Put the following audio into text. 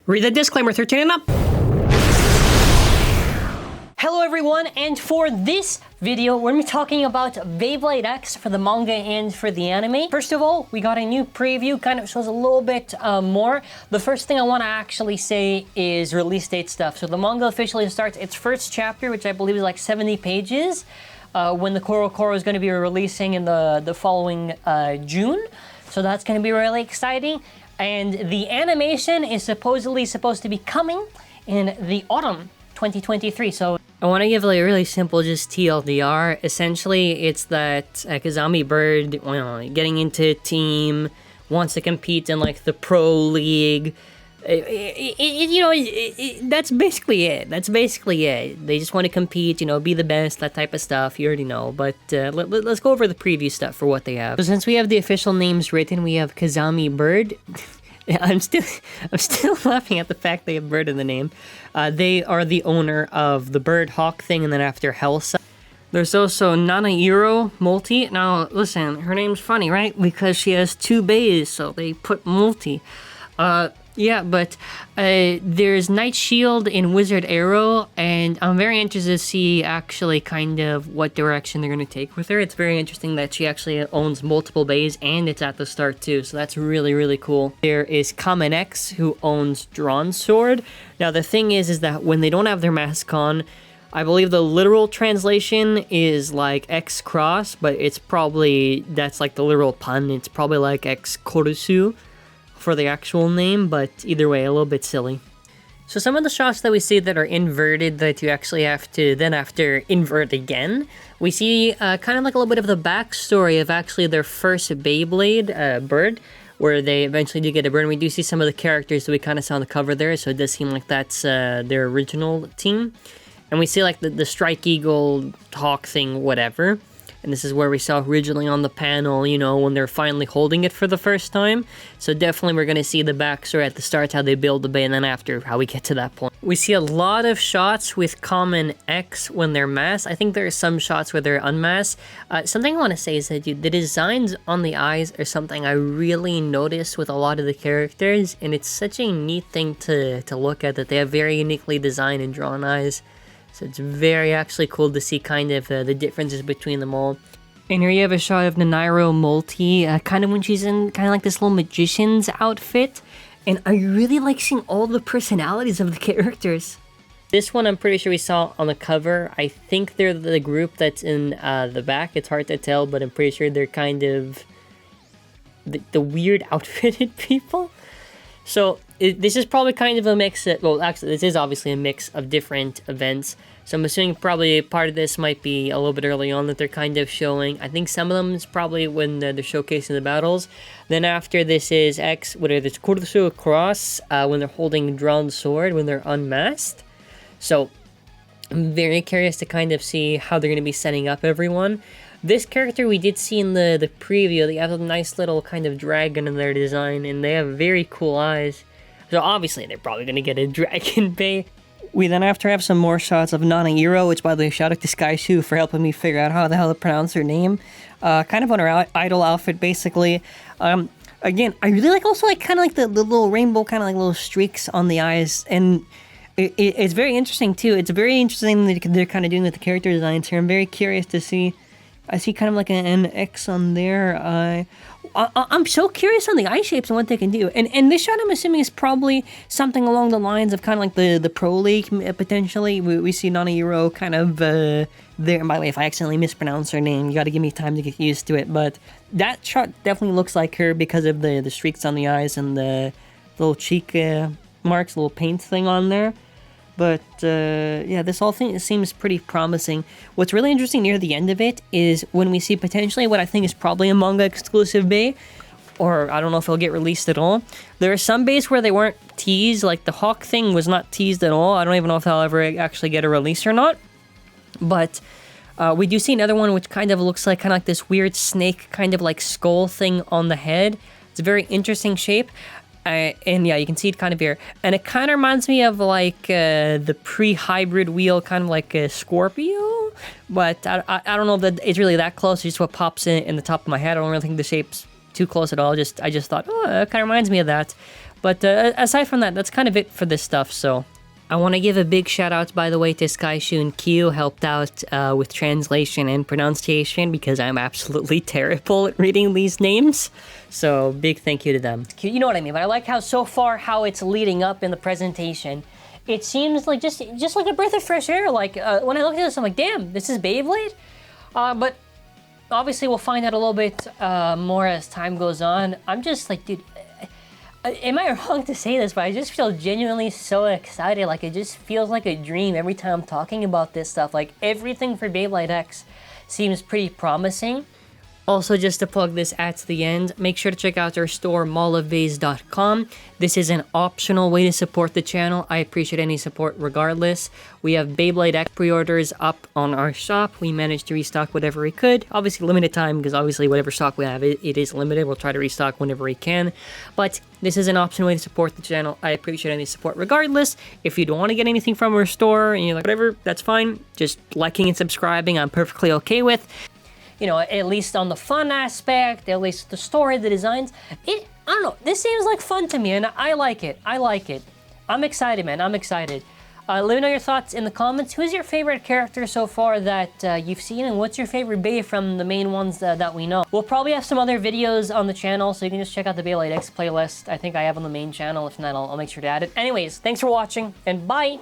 Read the disclaimer, 13 and up. Hello everyone, and for this video, we're going to be talking about Beyblade X for the manga and for the anime. First of all, we got a new preview, kind of shows a little bit more. The first thing I want to actually say is release date stuff. So the manga officially starts its first chapter, which I believe is like 70 pages, when the Koro is going to be releasing in the following June. So that's going to be really exciting. And the animation is supposedly supposed to be coming in the autumn 2023. So I want to give like a really simple just TLDR. Essentially, it's that Kazami Bird, getting into a team, wants to compete in like the pro league. That's basically it. That's basically it. They just want to compete, be the best, that type of stuff. You already know. But let's go over the preview stuff for what they have. So since we have the official names written, we have Kazami Bird. I'm still laughing at the fact they have bird in the name. They are the owner of the Bird Hawk thing, and then after Helsa. There's also Nanahiro Multi. Now, listen, her name's funny, right? Because she has two bays, so they put Multi. Yeah, but there's Night Shield and Wizard Arrow, and I'm very interested to see actually kind of what direction they're going to take with her. It's very interesting that she actually owns multiple bays, and it's at the start too, so that's really, really cool. There is Kamen X, who owns Drawn Sword. Now, the thing is that when they don't have their mask on, I believe the literal translation is like X Cross, but it's probably, that's like the literal pun. It's probably like X Korusu for the actual name, but either way, a little bit silly. So some of the shots that we see that are inverted that you actually have to then after invert again, we see kind of like a little bit of the backstory of actually their first Beyblade bird, where they eventually do get a bird, and we do see some of the characters that we kind of saw on the cover there, so it does seem like that's their original team. And we see like the Strike Eagle Hawk thing, whatever. And this is where we saw originally on the panel, when they're finally holding it for the first time. So definitely we're going to see the backstory at the start, how they build the bay, and then after, how we get to that point. We see a lot of shots with Kamen X when they're masked. I think there are some shots where they're unmasked. Something I want to say is that, the designs on the eyes are something I really noticed with a lot of the characters. And it's such a neat thing to look at, that they have very uniquely designed and drawn eyes. So it's very actually cool to see kind of the differences between them all. And here you have a shot of Nanahiro Multi, kind of when she's in kind of like this little magician's outfit. And I really like seeing all the personalities of the characters. This one I'm pretty sure we saw on the cover. I think they're the group that's in the back. It's hard to tell, but I'm pretty sure they're kind of the weird outfitted people. So this is probably kind of a mix, well actually this is obviously a mix of different events. So I'm assuming probably part of this might be a little bit early on that they're kind of showing. I think some of them is probably when they're showcasing the battles. Then after this is X, whatever, it's Kursu Cross, when they're holding Drawn Sword, when they're unmasked. So I'm very curious to kind of see how they're going to be setting up everyone. This character we did see in the preview. They have a nice little kind of dragon in their design, and they have very cool eyes. So obviously they're probably going to get a dragon bay. We then after have some more shots of Nanahiro, which by the way, shout out to SKY SHU for helping me figure out how the hell to pronounce her name. Kind of on her idol outfit, basically. Again, I really like also like kind of like the little rainbow, kind of like little streaks on the eyes, and it's very interesting too. It's very interesting that they're kind of doing with the character designs here. I'm very curious to see. I see kind of like an X on there. I'm so curious on the eye shapes and what they can do. And this shot, I'm assuming, is probably something along the lines of kind of like the Pro League, potentially. We see Nanahiro kind of there. And by the way, if I accidentally mispronounce her name, you got to give me time to get used to it. But that shot definitely looks like her because of the streaks on the eyes and the little cheek marks, little paint thing on there. But, yeah, this whole thing seems pretty promising. What's really interesting near the end of it is when we see potentially what I think is probably a manga exclusive bay, or I don't know if it'll get released at all. There are some bays where they weren't teased, like the Hawk thing was not teased at all. I don't even know if they'll ever actually get a release or not. But we do see another one which kind of looks like this weird snake kind of like skull thing on the head. It's a very interesting shape. And yeah, you can see it kind of here. And it kind of reminds me of like the pre-hybrid wheel, kind of like a Scorpio. But I don't know that it's really that close. It's just what pops in the top of my head. I don't really think the shape's too close at all. I just thought, oh, it kind of reminds me of that. But aside from that, that's kind of it for this stuff, so... I want to give a big shout out, by the way, to SKY SHU and KIO, helped out with translation and pronunciation because I'm absolutely terrible at reading these names. So big thank you to them. You know what I mean, but I like how so far how it's leading up in the presentation. It seems like just like a breath of fresh air. Like when I look at this, I'm like, damn, this is Beyblade? But obviously we'll find out a little bit more as time goes on. I'm just like, dude, am I wrong to say this, but I just feel genuinely so excited. Like, it just feels like a dream every time I'm talking about this stuff. Like, everything for Beyblade X seems pretty promising. Also, just to plug this at the end, make sure to check out our store, mallofbays.com. This is an optional way to support the channel. I appreciate any support regardless. We have Beyblade X pre-orders up on our shop. We managed to restock whatever we could. Obviously, limited time, because obviously whatever stock we have, it is limited. We'll try to restock whenever we can. But this is an optional way to support the channel. I appreciate any support regardless. If you don't want to get anything from our store, and you're like, whatever, that's fine. Just liking and subscribing, I'm perfectly okay with. You know, at least on the fun aspect, at least the story, the designs. I don't know, this seems like fun to me, and I like it. I like it. I'm excited, man. I'm excited. Let me know your thoughts in the comments. Who's your favorite character so far that you've seen, and what's your favorite Bey from the main ones that we know? We'll probably have some other videos on the channel, so you can just check out the Beyblade X playlist. I think I have on the main channel. If not, I'll make sure to add it. Anyways, thanks for watching, and bye!